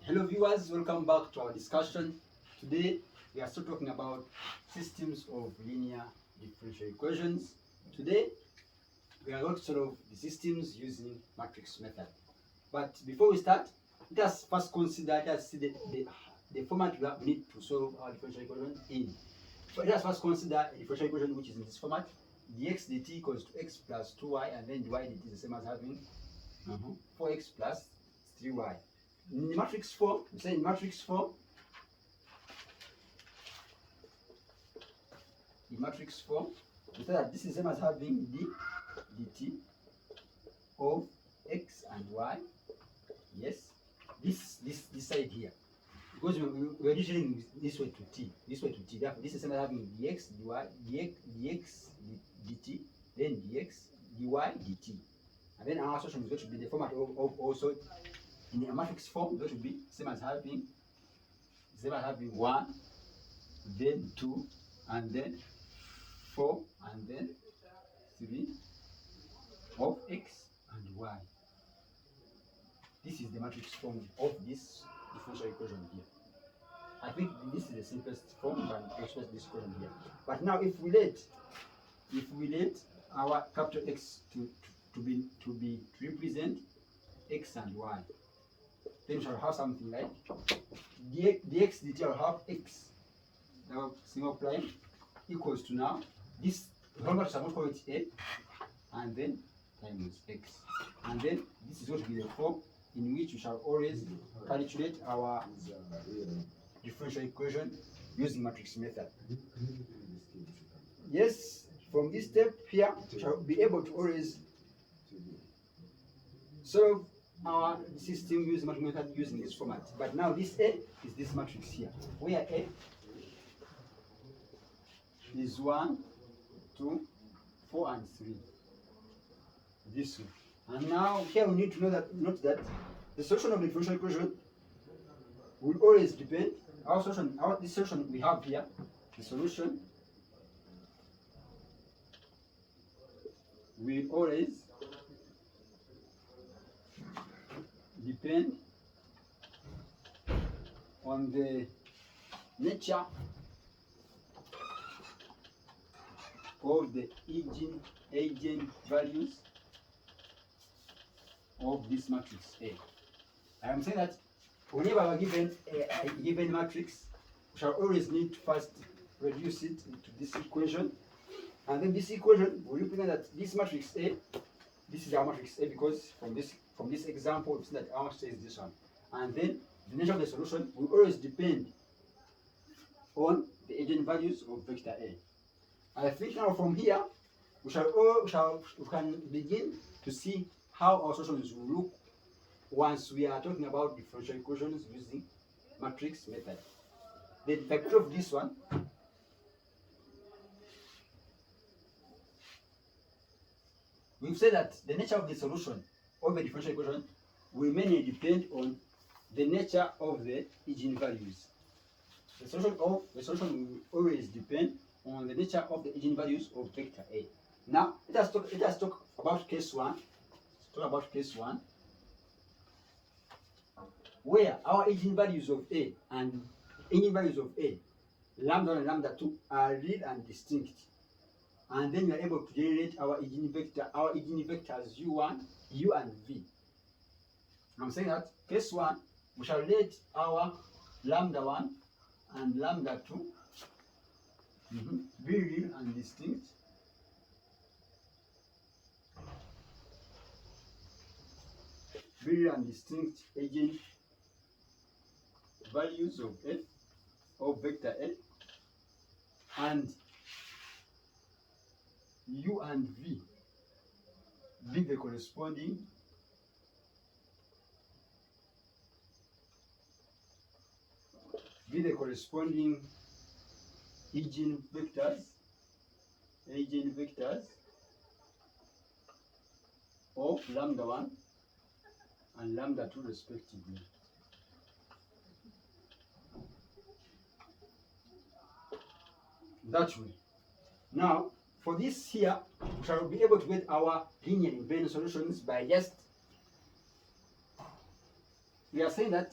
Hello viewers, welcome back to our discussion. Today we are still talking about systems of linear differential equations. Today we are going to solve the systems using matrix method. But before we start, let us first consider, let us see the format we need to solve our differential equation in. So let us first consider a differential equation which is in this format: dx dt equals to x plus 2y, and then dy dt is the same as having 4x plus 3y. In the matrix form, we say in matrix form, we say that this is the same as having d dt of x and y. Yes, this side here, because we are usually this way to t, Therefore, this is the same as having dx dy dx dt, then dx dy dt, and then our solution is going to be the format of also. In a matrix form, that would be same as having 1, then 2, and then 4, and then 3 of x and y. This is the matrix form of this differential equation here. I think this is the simplest form you can express this equation here. But now, if we let our capital X to represent x and y, then we shall have something like dx dt will have x, now single prime, equals to, now this whole matrix, I'm going to call it a, and then times x, and then this is going to be the form in which we shall always calculate our differential equation using matrix method. Yes, from this step here, we shall be able to always solve our system using matrix method using this format. But now this A is this matrix here, where A is 1, 2, 4, and 3. This way. And now here we need to note that the solution of the differential equation will always depend. This solution we have here, the solution will always depend on the nature of the eigen values of this matrix A. I am saying that whenever we are given a given matrix, we shall always need to first reduce it into this equation, and then this equation will represent that this matrix A, this is our matrix A, because from this example, we've seen that our matrix is this one. And then the nature of the solution will always depend on the eigenvalues of vector A. I think now from here, we can begin to see how our solutions will look once we are talking about differential equations using matrix method. The factor of this one, we've said that the nature of the solution of a differential equation will mainly depend on the nature of the eigenvalues. The solution will always depend on the nature of the eigenvalues of vector A. Now let us talk about case 1. Where our eigenvalues of A and eigenvalues of A, lambda 1 and lambda 2, are real and distinct. And then we are able to generate our eigenvectors U1, U, and V. I'm saying that case 1, we shall let our lambda 1 and lambda 2 be real and distinct. Eigenvalues of A, of vector A, and U and V be the corresponding eigenvectors of lambda 1 and lambda 2 respectively. That way. Now, for this here, we shall be able to get our linear invariant solutions by just, we are saying that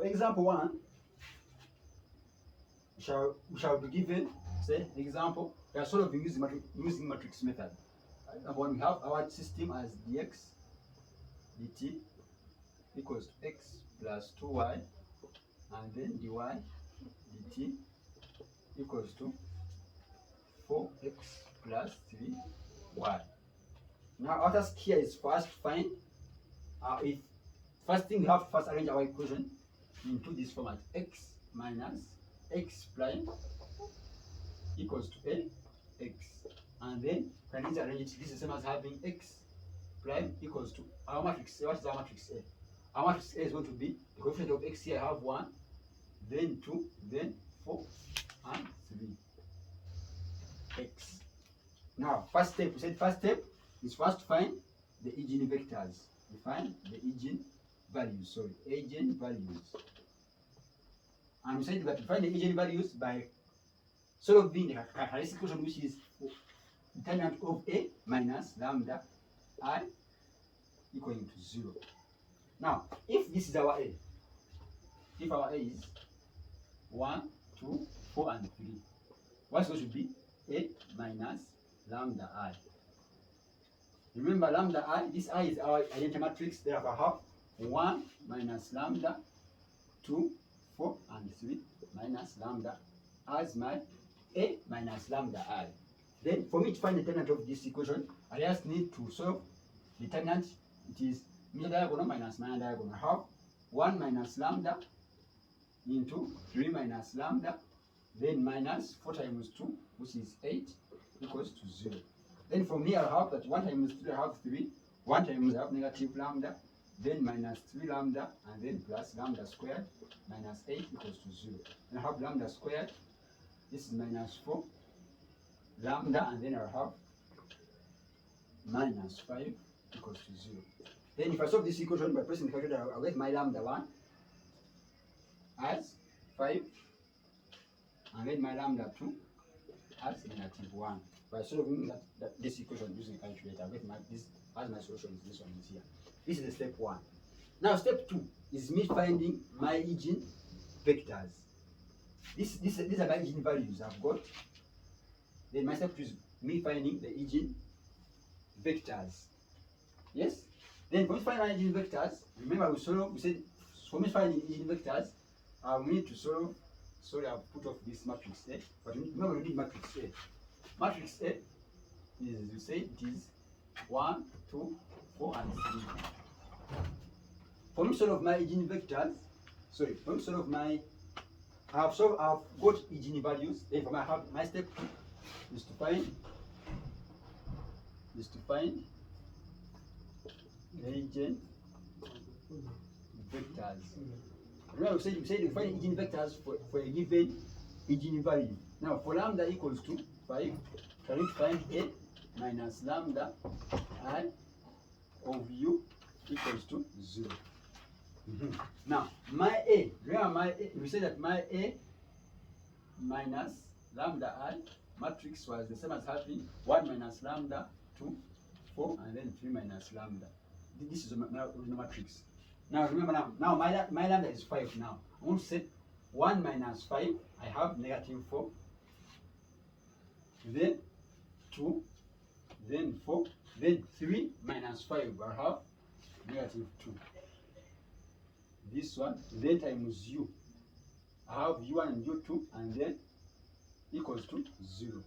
For example 1, we shall be given, say, example, we are solving using matrix method. When we have our system as dx dt equals to x plus 2y, and then dy dt equals to 4x plus 3y. Now our task here is first find, if first thing we have to first arrange our equation into this format: x minus x prime equals to a x, and then can easily arrange it. This is the same as having x prime equals to our matrix A. What is our matrix A? Our matrix A is going to be the coefficient of x here. I have 1, then 2, then 4, and 3 x. Now first step, we said first step is first find the eigenvectors. We find the eigenvalues, and we said that we find the eigenvalues by solving the characteristic equation, which is determinant of A minus lambda I equaling to 0. Now, if this is our A, if our A is 1, 2, 4, and 3, what's going to be A minus lambda I? Remember, lambda I, this I is our identity matrix. Therefore, I have 1 minus lambda, 2, 4, and 3 minus lambda as my A minus lambda I. Then, for me to find the determinant of this equation, I just need to solve the determinant. It is major diagonal minus minor diagonal. I have 1 minus lambda into 3 minus lambda, then minus 4 times 2, which is 8, equals to 0. Then from here I have that 1 times 3, I have 3, 1 times I have negative lambda, then minus 3 lambda, and then plus lambda squared, minus 8 equals to 0. And I have lambda squared, this is minus 4 lambda, and then I have minus 5 equals to 0. Then if I solve this equation by pressing the calculator, I'll get my lambda 1 as 5, and then my lambda 2 as negative 1. By solving this equation using calculator, I'll get this as my solution is this one is here. This is the step 1. Now step 2 is me finding my eigenvectors. These are my eigenvalues I've got. Then my step 2 is me finding the eigenvectors. Yes? Then for me to find my eigenvectors, remember we said for me to find eigenvectors, we need to solve. Sorry, I've put off this matrix A, but remember we need matrix A. Matrix A is, you say it is 1, 2, 4, and 3. For me to solve my eigenvectors, for me to solve my, I've got eigenvalues. Then for my step 2 is to find eigenvectors. Remember we said we find eigenvectors for a given eigenvalue. Now for lambda equals to 5, try to find A minus lambda I of u equals to 0. Now my A, remember my A, we said that my A minus lambda I matrix was the same as having 1 minus lambda, 2, 4, and then 3 minus lambda. This is my original matrix. Now remember now my lambda is 5 now. I want to set 1 minus 5, I have negative 4, then 2, then 4, then 3 minus 5, I have negative 2. This one, then times u. I have u1 and u2, and then equals to 0.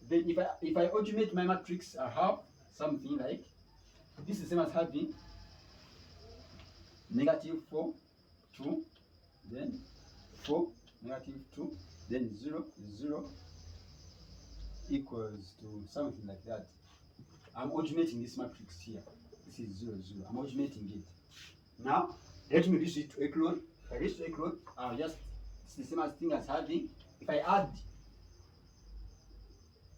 Then if I automate my matrix, I have something like this is the same as having negative 4, 2, then 4, negative 2, then 0, 0 equals to something like that. I'm automating this matrix here. This is 0, 0. I'm automating it. Now, let me reduce it to echelon. If I reduce to echelon, I'll just, it's the same as thing as having, if I add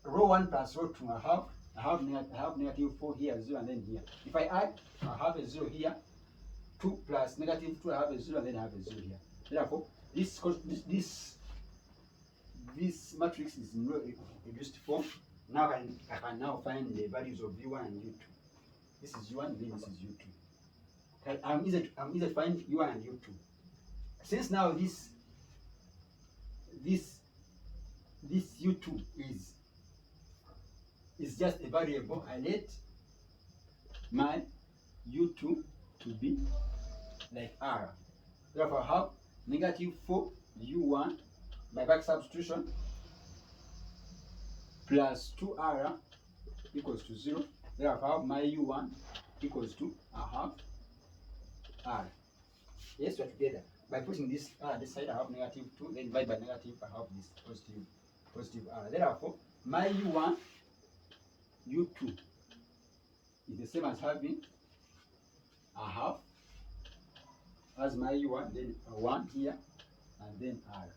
row 1 plus row 2, I have negative 4 here, 0, and then here. If I add, I have a 0 here. 2 plus negative 2, I have a 0, and then I have a 0 here. Therefore, this matrix is in reduced form. Now I can now find the values of u1 and u2. This is u1, then this is u2. I'm easy to find u1 and u2. Since now this u2 is just a variable, I let my u2 to be like r. Therefore, I have negative 4 u1 by back substitution plus 2r equals to 0. Therefore, I have my u1 equals to I have r. Yes, we're together. By putting this this side, I have negative 2, then divide by negative, I have this positive r. Therefore, my u1, u2 is the same as having a half as my u1, then 1 here, and then r.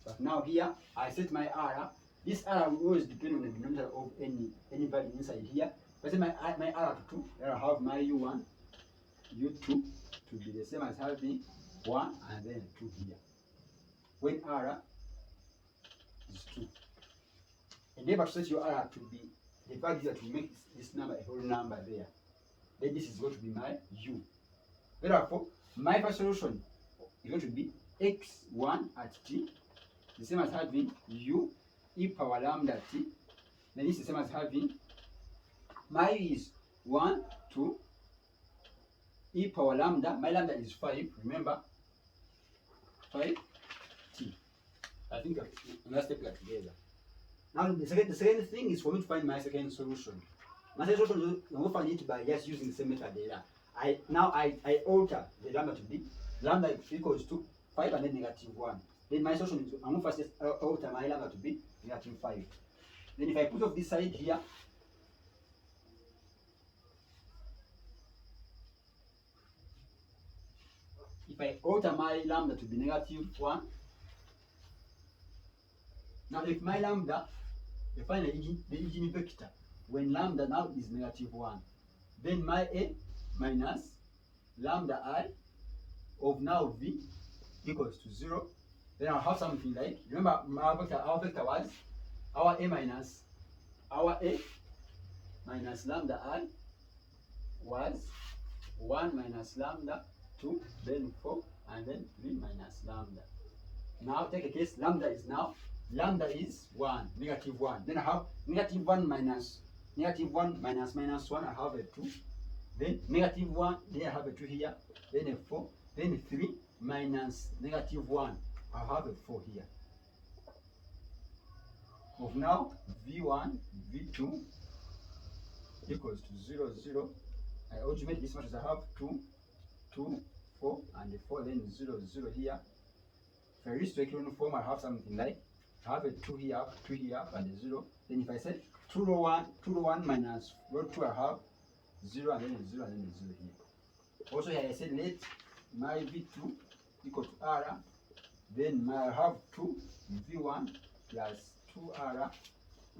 But now here, I set my r. This r will always depend on the denominator of any value inside here. If I set my r to 2, then I have my u1, u2 to be the same as having 1 and then 2 here. When r is 2. And never set your r to be the value that will make this number a whole number there. Then this is going to be my u. Therefore, my first solution is going to be x1 at t, the same as having u e power lambda t. Then this is the same as having my u is 1 to e power lambda. My lambda is 5. Remember, 5 t. I think let's take that together. Now the second thing is for me to find my second solution. My second solution, I'm going to find it by just using the same method there. I alter the lambda to be lambda equals to 5 and then negative 1. Then my solution is I'm going to first alter my lambda to be negative 5. Then if I put off this side here, if I alter my lambda to be negative 1, now if my lambda, you find the eigenvector when lambda now is negative 1, then my a minus lambda I of now v equals to 0. Then I'll have something like, remember our vector was our a minus lambda I was 1 minus lambda 2, then 4, and then 3 minus lambda. Now take a case, lambda is 1, negative 1. Then I have negative 1 minus minus 1, I have a 2. Then negative 1, then I have a 2 here, then a 4, then a 3 minus negative 1, I have a 4 here. Of now, v1, v2 equals to 0, 0. I ultimate this much as I have 2, 2, 4, and 4, then 0, 0 here. If I reach to equivalent form, I have something like, I have a 2 here, and a 0. Then if I say 2 row 1 minus row 2, I have 0 and then a 0 and then a 0 here. Also here I said let my v2 equal to r, then I have 2 v1 plus 2r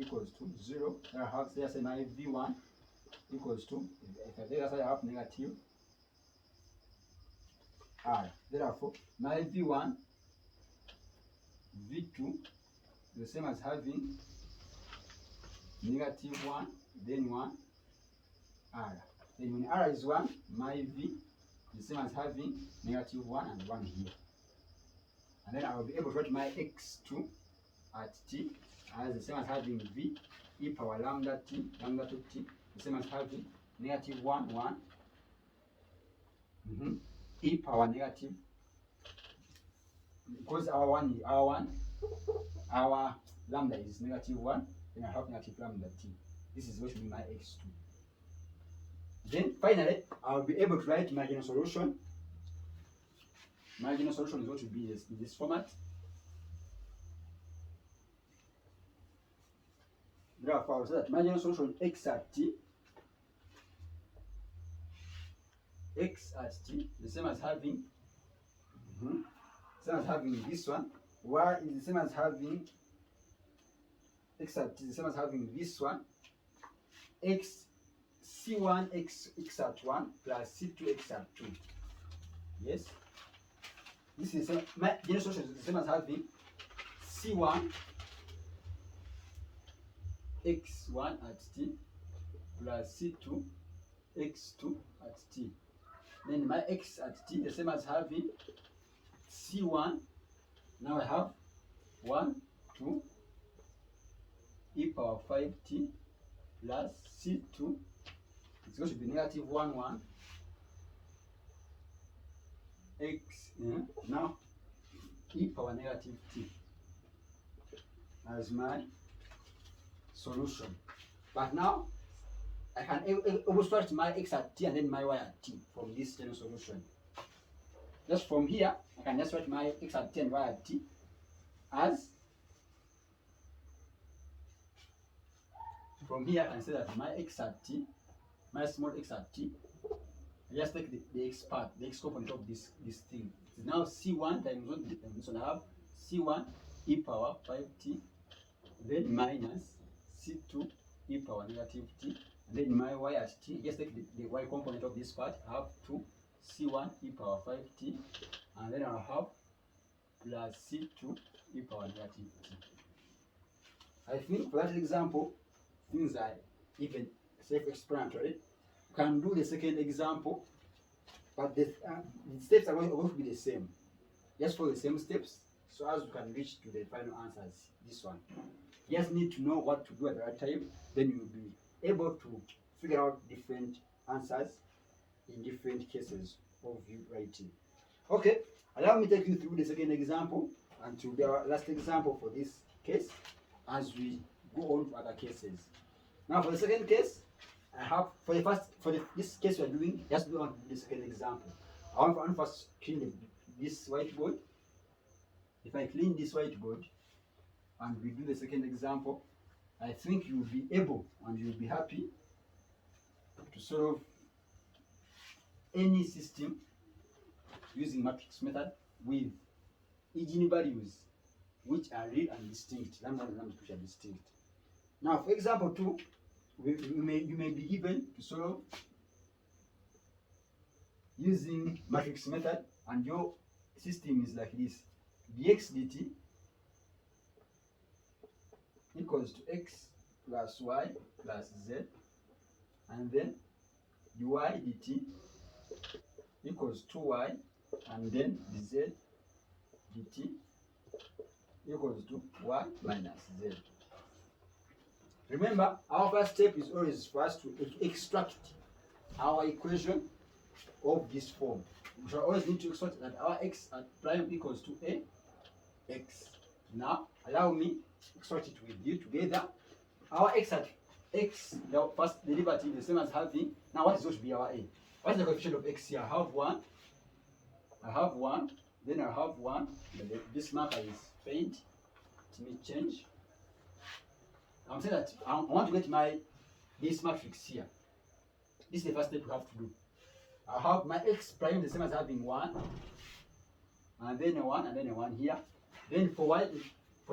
equals to 0. Then I have say my v1 equals to, if I take that side I have negative r. Therefore my v1 v2 the same as having negative 1 then 1 r. Then when r is 1, my v the same as having negative 1 and 1 here. And then I will be able to write my x2 at t as the same as having v e power lambda to t, the same as having negative 1, 1 e power negative, because our lambda is negative 1, then I have negative lambda t. This is going to be my x2. Then finally, I'll be able to write marginal solution. Marginal solution is going to be in this format. Therefore, I will say that marginal solution x at t, the same as having this one. Y is the same as having x at t, the same as having this one. X c1 x at 1 plus c2 x at 2. Yes, this is my general solution is the same as having c1 x1 at t plus c2 x2 at t. Then my x at t, the same as having c1. Now I have 1, 2 e power 5t plus c2. It's going to be negative 1, 1 x, now e power negative t as my solution. But now I can abstract my x at t and then my y at t from this general solution. Just from here, I can just write my x at t and y at t as, from here I can say that my x at t, my small x at t, I just take the x part, the x component of this thing. It's now c1 times 1 times this one. I have c1 e power 5t, then minus c2 e power negative t, and then my y at t, just take the y component of this part. I have 2 c1 e power 5t, and then I'll have plus c2 e power negative t. I think for that example, things are even self-explanatory. You can do the second example, but the steps are going to be the same. Just follow the same steps so as you can reach to the final answers. This one, you just need to know what to do at the right time, then you'll be able to figure out different answers in different cases of you writing. Okay, allow me to take you through the second example and to be our last example for this case as we go on to other cases. Now for the second case, I have this case we are doing, just go on to the second example. I want to first clean this whiteboard. If I clean this whiteboard and we do the second example, I think you will be able and you will be happy to solve any system using matrix method with eigenvalues which are real and distinct. Which are distinct. Now, for example 2, you may be given to solve using matrix method, and your system is like this: dx dt equals to x plus y plus z, and then dy dt equals to y, and then dz dt equals to y minus z. Remember, our first step is always for us to extract our equation of this form. We shall always need to extract that our x at prime equals to a x. Now, allow me to extract it with you together. Our x at x, the first derivative, the same as having, now what is going to be our a? What is the coefficient of x here? I have 1, then I have 1, this marker is faint, let me change. I'm saying that I want to get this matrix here. This is the first step we have to do. I have my x prime the same as having 1, and then a 1, and then a 1 here. Then for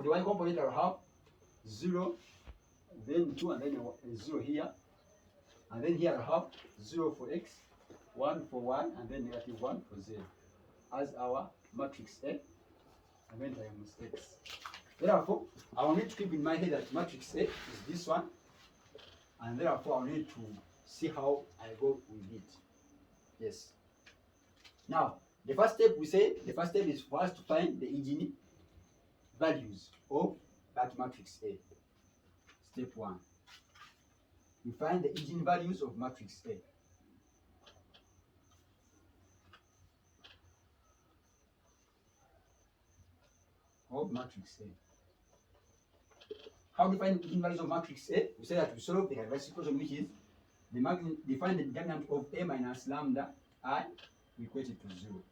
the y component I'll have 0, then 2, and then a 0 here. And then here I'll have 0 for x, 1 for y, and then negative 1 for z as our matrix A, and then times x. Therefore, I will need to keep in my head that matrix A is this one, and therefore I need to see how I go with it. Yes. Now, the first step is for us to find the eigenvalues of that matrix A. Step 1. We find the eigenvalues of matrix A. Of matrix A. How do we find the eigenvalues of matrix A? We say that we solve the reverse equation, which is define the determinant of A minus lambda I, we equate it to 0.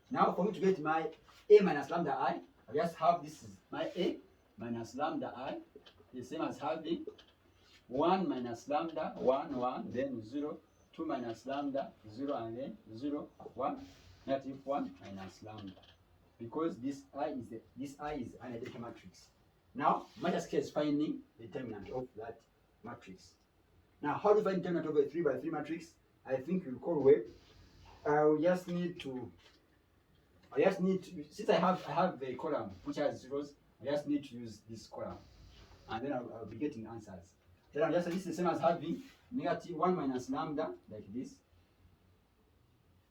Now, for me to get my A minus lambda I just have this is my A minus lambda I, the same as having 1 minus lambda 1, 1, then 0, 2 minus lambda 0, and then 0, 1, negative 1 minus lambda. Because this I is an identity matrix. Now, my task here is finding the determinant of that matrix. Now, how do you find the determinant of a 3 by 3 matrix? I think you'll recall well. I just need to, since I have the column which has zeros, I just need to use this column, and then I'll be getting answers. Then I'll just say this is the same as having negative 1 minus lambda like this,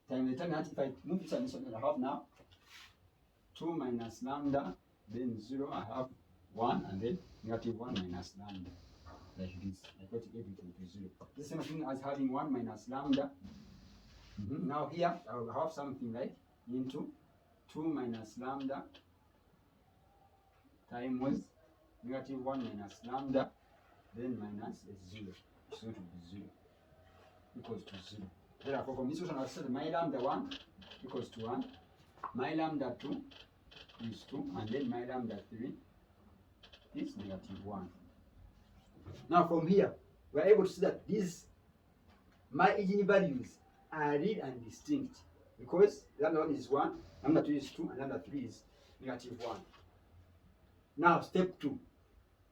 times the determinant. If I move this one, I have now 2 minus lambda, then 0, I have 1, and then negative 1 minus lambda. Like this. I got everything to 0. The same thing as having 1 minus lambda. Now here, I will have something like into 2 minus lambda times negative 1 minus lambda, then minus 0. It's going to be 0. Equals to 0. Therefore, from this question, I'll say my lambda 1 equals to 1. My lambda 2 is 2. And then my lambda 3 is negative 1. Now from here, we are able to see that these my eigenvalues are real and distinct, because lambda 1 is 1, lambda 2 is 2, and lambda 3 is negative 1. Now step 2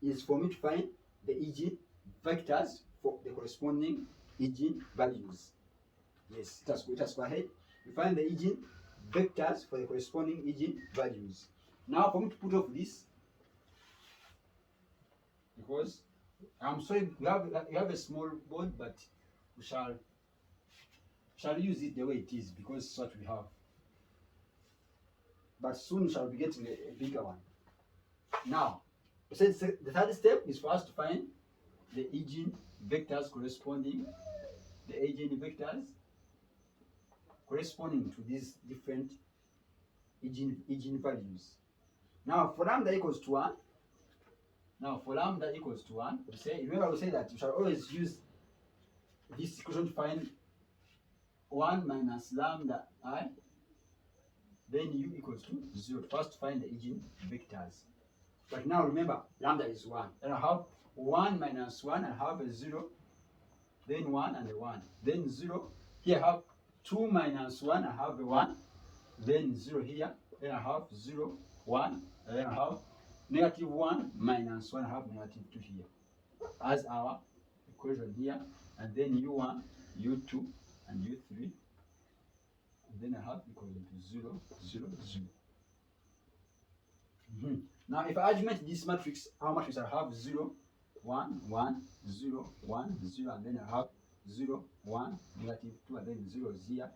is for me to find the eigenvectors for the corresponding eigenvalues. Yes, let us go ahead. We find the eigenvectors for the corresponding eigenvalues. Now for me to put off this, because I'm sorry, we have a small board, but we shall use it the way it is, because it's what we have. But soon we shall be getting a bigger one. Now, the third step is for us to find the eigenvectors corresponding to these different eigenvalues. Now for lambda equals to 1. We say, remember we say that we shall always use this equation to find 1 minus lambda I, then u equals to 0. First to find the eigenvectors. But now remember, lambda is 1. Then I have 1 minus 1, I have a 0, then 1 and a 1, then 0. Here I have 2 minus 1, I have a 1, then 0 here, then I have 0, 1, and then I have negative 1 minus 1, I have negative 2 here as our equation here, and then u1, u2, and u3, and then I have equal to 0, 0, 0. Now if I augment this matrix, how much is I have 0, 1, 1, 0, 1, 0, and then I have 0, 1, negative 2, and then 0 is here.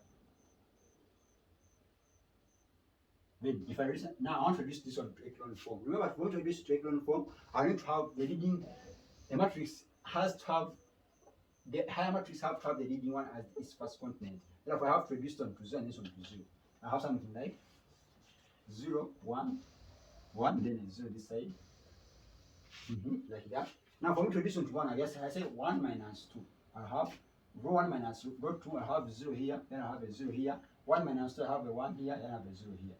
Then if I now I want to reduce this one to echelon form. Remember, if I want to reduce it to echelon form, I need to have the leading. The matrix has to have the higher matrix have to have the leading one as its first component. Therefore, I have to reduce them to 0 and this one to 0. I have something like 0, 1, 1, then a 0 this side, like that. Now for me to reduce them to 1, I say 1 minus 2. I have row 1 minus row 2. I have 0 here, then I have a 0 here. 1 minus 2, I have a 1 here, then I have a 0 here.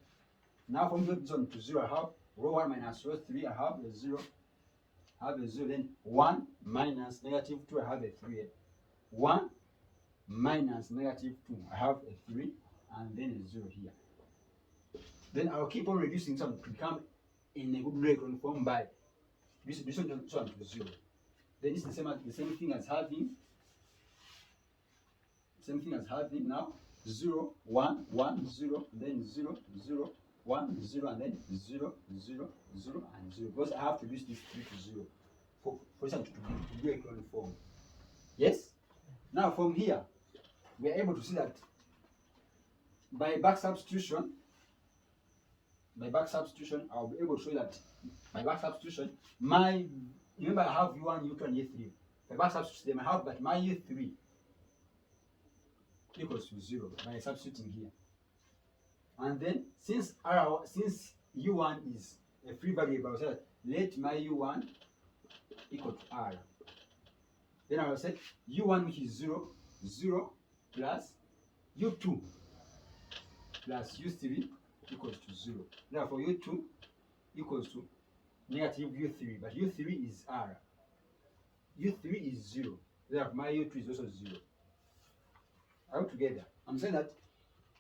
Now for me to reduce them to 0, I have row 1 minus row 3. I have a 0. Then 1 minus negative 2, I have a 3. 1 minus negative 2, I have a 3, and then a 0 here. Then I'll keep on reducing some to become in a good echelon form by reducing them to 0. Then it's the same thing as having now 0, 1, 1, 0, then 0, 0, 1, 0, and then 0, 0, 0, and 0. Because I have to reduce this 3 to 0 for something to be echelon form. Yes? Now from here, we are able to see that by back substitution, I'll be able to show that by back substitution, remember I have u1, u2, and u3. By back substitution, I have that my u3 equals to 0 by substituting here. And then since u1 is a free variable, so let my u1 equal to r. Then I will say u1, which is 0, 0 plus u2 plus u3 equals to 0. Therefore, u2 equals to negative u3, but u3 is r. u3 is 0. Therefore, my u2 is also 0. All together, I'm saying that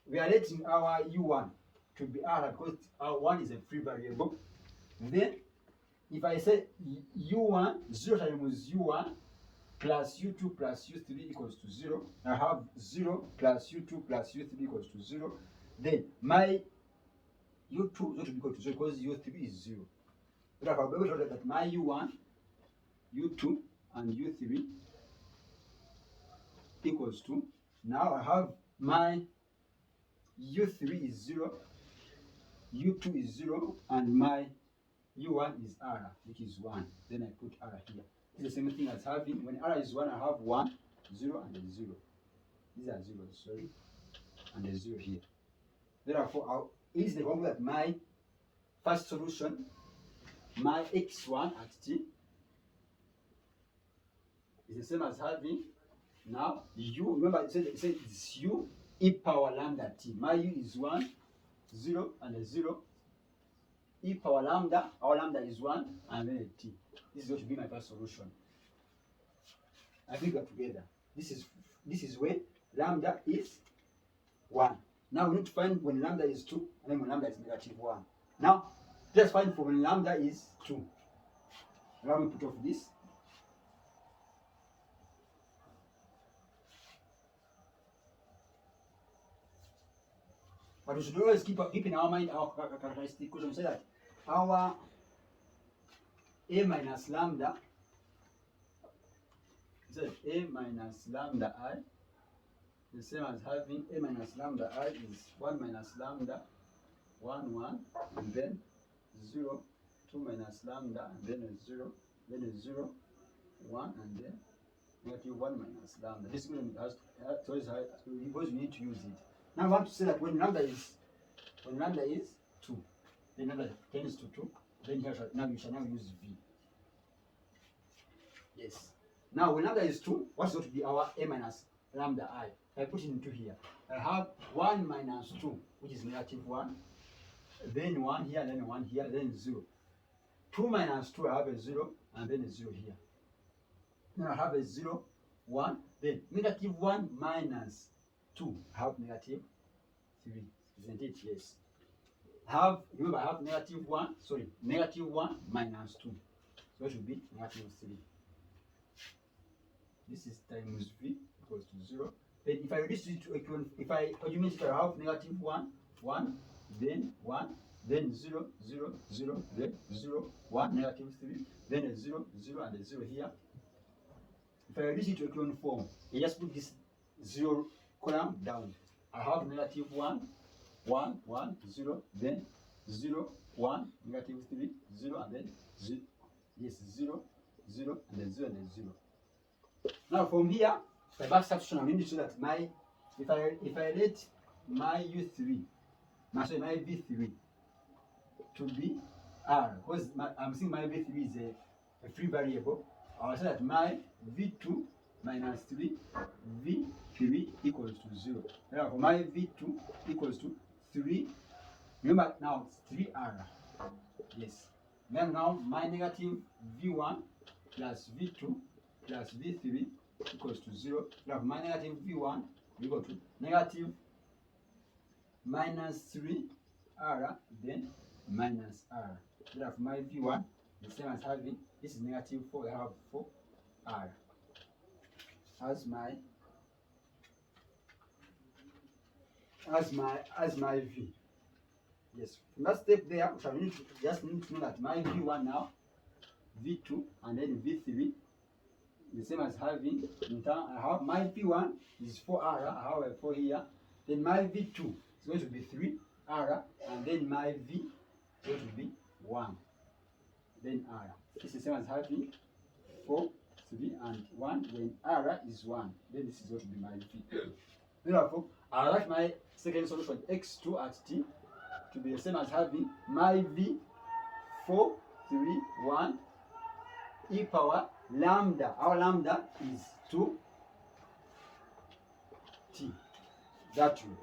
we are letting our u1 to be r because our 1 is a free variable. Then, if I say u1, 0 times u1 plus u2 plus u3 equals to 0, I have 0 plus u2 plus u3 equals to 0. Then my u2 is going to be equal to 0 because u3 is 0. Therefore, I'll be able to write that my u1, u2, and u3 equals to, now I have my u3 is 0, u2 is 0, and my u1 is r, which is 1. Then I put r here. It's the same thing as having, when r is 1, I have 1, 0, and a 0. These are zeros, sorry, and a 0 here. Therefore, I'll easily come that my first solution, my x1 at t, is the same as having now u. Remember, it said it's u e power lambda t. My u is 1, 0, and a 0. E power lambda, our lambda is 1, and then a t. This is going to be my first solution. I think we're together. This is when lambda is 1. Now we need to find when lambda is 2, and then when lambda is negative 1. Now, let's find for when lambda is 2. Allow me to put off this. But we should always keep in our mind our characteristic equation, so that our a minus lambda, so a minus lambda I, the same as having a minus lambda I is 1 minus lambda 1, 1, and then 0, 2 minus lambda, and then a 0, then a 0, 1, and then negative 1 minus lambda. This equation has because we need to use it. Now I want to say that when lambda is 2, then lambda tends to 2, then here now you shall now use v. Yes. Now when lambda is 2, what's going to be our a minus lambda I? I put it into here. I have 1 minus 2, which is negative 1, then 1 here, then 1 here, then 0. 2 minus 2, I have a 0, and then a 0 here. Then I have a 0, 1, then negative 1 minus 2, I have negative 3, isn't it? Yes. Remember, I have negative 1 minus 2. So it should be negative 3. This is times v equals to 0. Then if I reduce it to equivalent, if I augment it, I have negative 1, 1, then 1, then 0, 0, 0, then 0, 1, negative 3, then a 0, 0, and a 0 here. If I reduce it to equivalent form, I just put this 0 column down. I have negative 1, 1, 1, 0, then 0, 1, negative 3, 0, and then 0. Yes, 0, 0, and then 0, and then 0. Now from here, by back substitution, I'm going to show that if I let my u3, my v3 to be r, because I'm saying my v3 is a free variable, I'll say that my v2 minus 3 v3 equals to 0. Therefore, my v2 equals to 3. Remember now it's 3r. Yes. Then now my negative v1 plus v2 plus v3 equals to 0. Therefore, my negative v1 equal to negative minus 3r, then minus r. Therefore, my v1 the same as having this is negative 4. I have 4r as my v. Yes, from that step there, we just need to know that my v1 now, v2, and then v3, the same as having, in turn, I have my v1 is 4r, I have a 4 here, then my v2 is going to be 3r, and then my v is going to be 1, then r. This is the same as having 4, 3, and 1 when r is 1, then this is going to be my v. Therefore, I write my second solution x2 at t to be the same as having my v 4, 3, 1 e power lambda. Our lambda is 2 t. That way.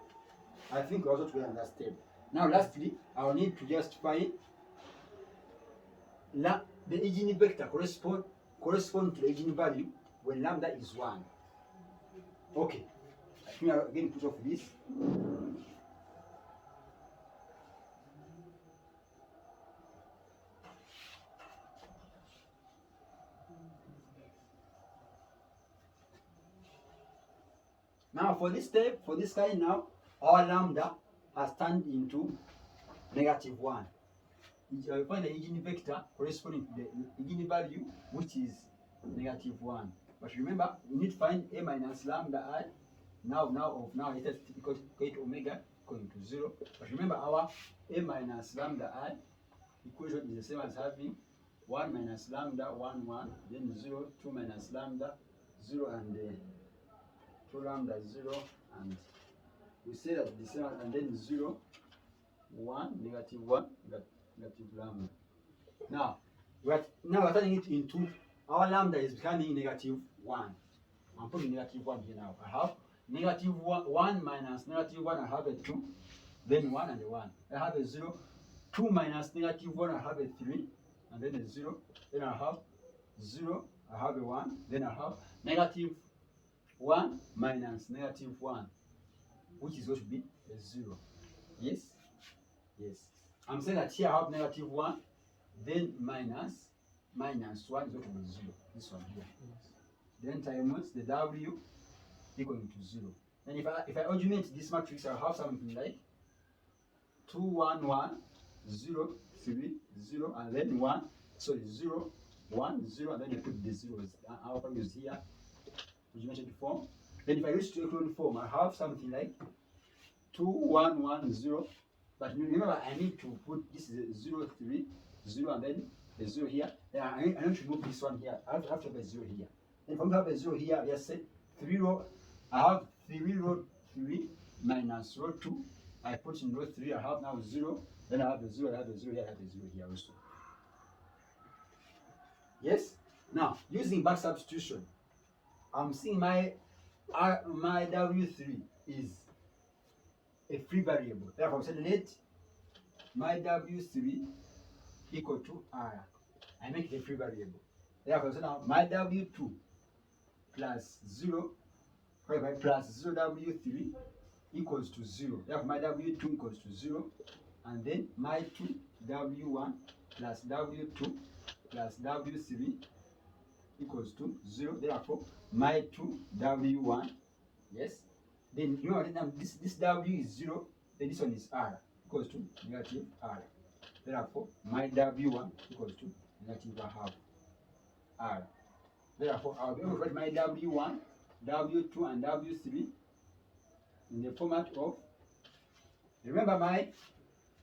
I think we also together on that step. Now lastly, I will need to just find the eigenvector correspond to the eigenvalue when lambda is 1. Okay. I think I'll again put off this. Now for this step, for this kind now, our lambda has turned into negative 1. I find the eigenvector corresponding to the eigenvalue, which is negative 1. But remember, we need to find a minus lambda I. Now it is equal to omega. equal to 0. But remember, our a minus lambda I equation is the same as having 1 minus lambda 1 1, then 0 2 minus lambda 0 and 2 lambda 0, and we say that the same, and then 0 1 negative 1 negative lambda. Now we're turning it into, our lambda is becoming negative 1. I'm putting negative 1 here now. I have negative 1 minus negative 1, I have a 2, then 1 and a 1. I have a 0. 2 minus negative 1, I have a 3, and then a 0. Then I have 0, I have a 1. Then I have negative 1 minus negative 1, which is going to be a 0. Yes? Yes. I'm saying that here I have negative 1, then minus 1 is going to be 0. This one here. Yes. Then times the W equal to 0. And if I augment this matrix, I'll have something like 2 1 1 0 3 0, and then 1, sorry, 0 1 0, and then I put the zeros. Our problem is here, augmented form. Then if I use to echelon form, I have something like 2 1 1 0. But remember, I need to put this is 0 3 0, and then a 0 here. Then I need to remove this one here. I have to have a 0 here. Then from have a 0 here, just say 3 row. I have 3 row 3 minus row 2. I put in row 3. I have now 0. Then I have a 0. I have a 0 here. I have a 0 here also. Yes. Now using back substitution, I'm seeing my W3 is a free variable. Therefore, say let my W3 equal to R. I make it a free variable. Therefore, so now my W2 plus 0 plus 0 W3 equals to 0. Therefore, my W2 equals to 0. And then my 2 W1 plus W2 plus W3 equals to 0. Therefore, my 2 W1, yes. Then you know this W is 0, then this one is R equals to negative R. Therefore, my W1 equals to negative half R. Therefore, I'll be able to write my W1, W2, and W3 in the format of, remember my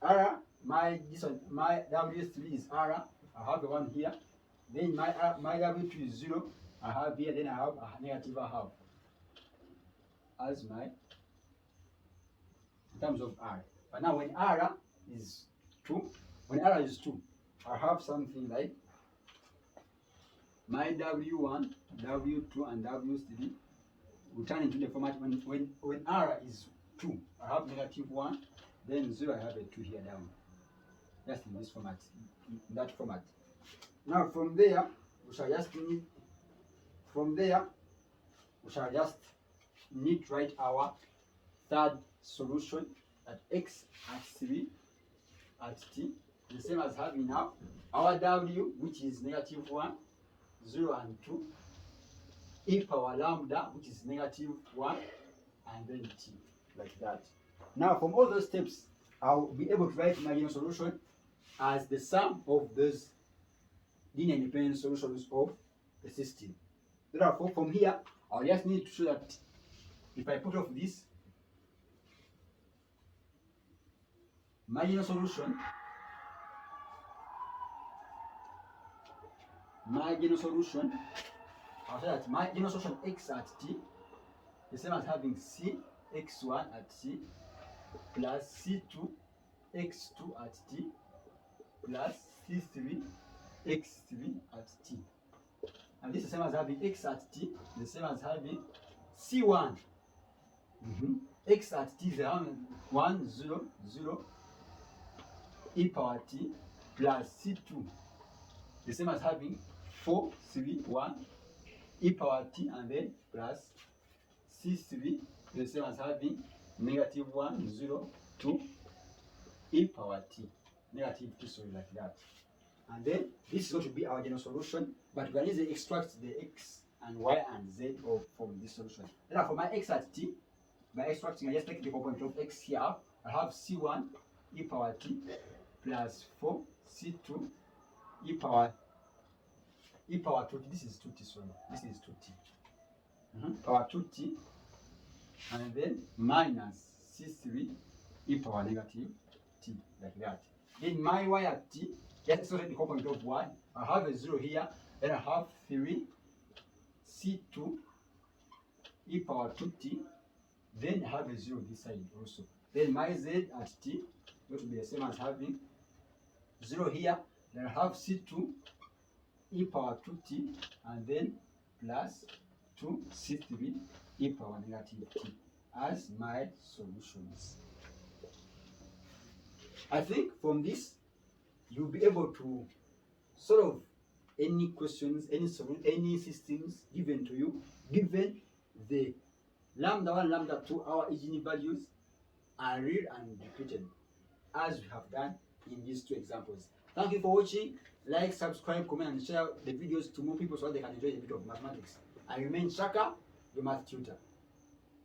R, my W3 is R. I have the one here. Then my W2 is 0. I have here. Then I have a negative half as my, in terms of R. But now when R is 2, I have something like my W1, W2, and W3 will turn into the format when R is 2, I have negative 1, then 0, I have a 2 here down. Just in this format, in that format. Now from there, we shall just need to write our third solution at x at 3 at t, the same as having now our W, which is negative 1, 0, and 2, e power lambda, which is negative 1, and then t, like that. Now from all those steps, I'll be able to write my general solution as the sum of those linear independent solutions of the system. Therefore, from here, I'll just need to show that if I put off this, my general solution, I'll say that my general solution x at t, the same as having c x1 at t plus c2 x2 at t plus c3 x3 at t. And this is the same as having x at t, the same as having c1 x at t is around 1 0 0 e power t plus c2, the same as having 4 3 1 e power t, and then plus c3, the same as having negative 1 0 2 e power t, negative 2, so like that. And then this is going to be our general solution, but we can easily extract the x and y and z from this solution. Then for my x at t, by extracting, I just take the component of x here. I have c1 e power t plus 4 c2 e power 2t. This is 2t, sorry. This is 2t. Power 2t, and then minus c3 e power negative t, like that. Then my y at t, let's solve the component of y. I have a 0 here, then I have 3 c2 e power 2t, then I have a 0 this side also. Then my z at t going to be the same as having 0 here, then I have c2 e power 2t, and then plus 2c3 e power negative t as my solutions. I think from this you'll be able to solve any questions, any systems given to you, given the lambda 1, lambda 2, our eigenvalue values are real and repeated, as we have done in these two examples. Thank you for watching. Like, subscribe, comment, and share the videos to more people so that they can enjoy a bit of mathematics. I remain Shaka, your math tutor.